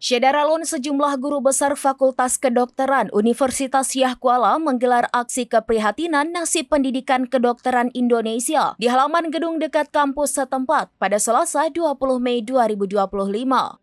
Syederalun sejumlah guru besar Fakultas Kedokteran Universitas Yahkuala menggelar aksi keprihatinan nasib pendidikan kedokteran Indonesia di halaman gedung dekat kampus setempat pada Selasa 20 Mei 2025.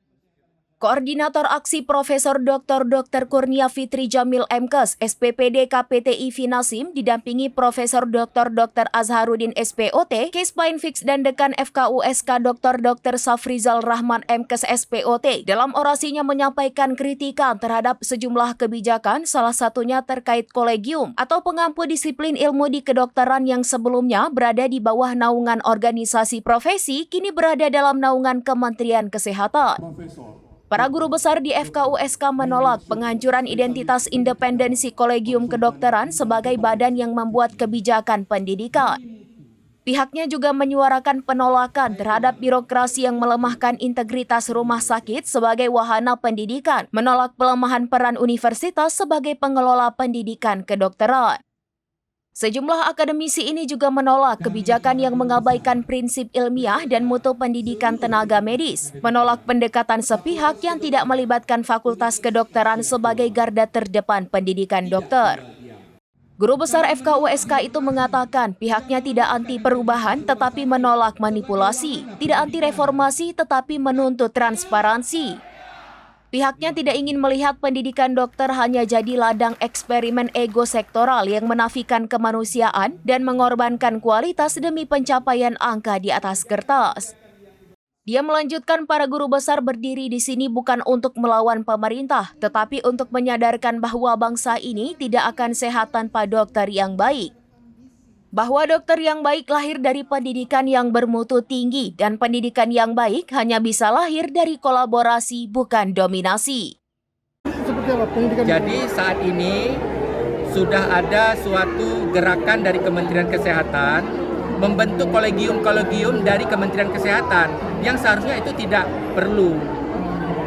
Koordinator aksi Profesor Dr. Kurnia Fitri Jamil MKes, SPPD KPTI Finasim, didampingi Profesor Dr. Azharuddin SPOT, Kespainfix dan Dekan FKUSK Dr. Safrizal Rahman MKes SPOT, dalam orasinya menyampaikan kritikan terhadap sejumlah kebijakan, salah satunya terkait kolegium atau pengampu disiplin ilmu di kedokteran yang sebelumnya berada di bawah naungan organisasi profesi, kini berada dalam naungan Kementerian Kesehatan. Para guru besar di FKUSK menolak penghancuran identitas independensi Kolegium Kedokteran sebagai badan yang membuat kebijakan pendidikan. Pihaknya juga menyuarakan penolakan terhadap birokrasi yang melemahkan integritas rumah sakit sebagai wahana pendidikan, menolak pelemahan peran universitas sebagai pengelola pendidikan kedokteran. Sejumlah akademisi ini juga menolak kebijakan yang mengabaikan prinsip ilmiah dan mutu pendidikan tenaga medis, menolak pendekatan sepihak yang tidak melibatkan Fakultas Kedokteran sebagai garda terdepan pendidikan dokter. Guru besar FKUSK itu mengatakan pihaknya tidak anti perubahan tetapi menolak manipulasi, tidak anti reformasi tetapi menuntut transparansi. Pihaknya tidak ingin melihat pendidikan dokter hanya jadi ladang eksperimen ego sektoral yang menafikan kemanusiaan dan mengorbankan kualitas demi pencapaian angka di atas kertas. Dia melanjutkan para guru besar berdiri di sini bukan untuk melawan pemerintah, tetapi untuk menyadarkan bahwa bangsa ini tidak akan sehat tanpa dokter yang baik. Bahwa dokter yang baik lahir dari pendidikan yang bermutu tinggi dan pendidikan yang baik hanya bisa lahir dari kolaborasi bukan dominasi. Jadi saat ini sudah ada suatu gerakan dari Kementerian Kesehatan membentuk kolegium-kolegium dari Kementerian Kesehatan yang seharusnya itu tidak perlu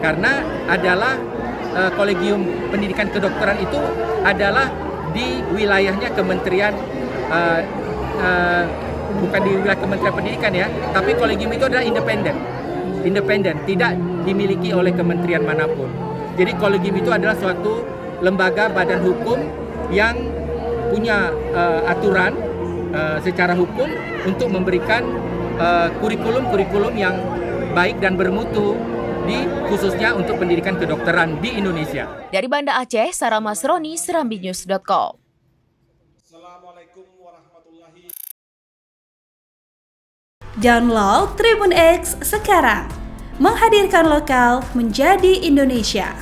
karena adalah kolegium pendidikan kedokteran itu adalah di wilayahnya Kementerian bukan di wilayah Kementerian Pendidikan ya, tapi kolegium itu adalah independen, tidak dimiliki oleh kementerian manapun. Jadi kolegium itu adalah suatu lembaga badan hukum yang punya aturan secara hukum untuk memberikan kurikulum yang baik dan bermutu khususnya untuk pendidikan kedokteran di Indonesia. Dari Banda Aceh, Sarah Masroni, serambinews.com. Download Tribun X sekarang, menghadirkan lokal menjadi Indonesia.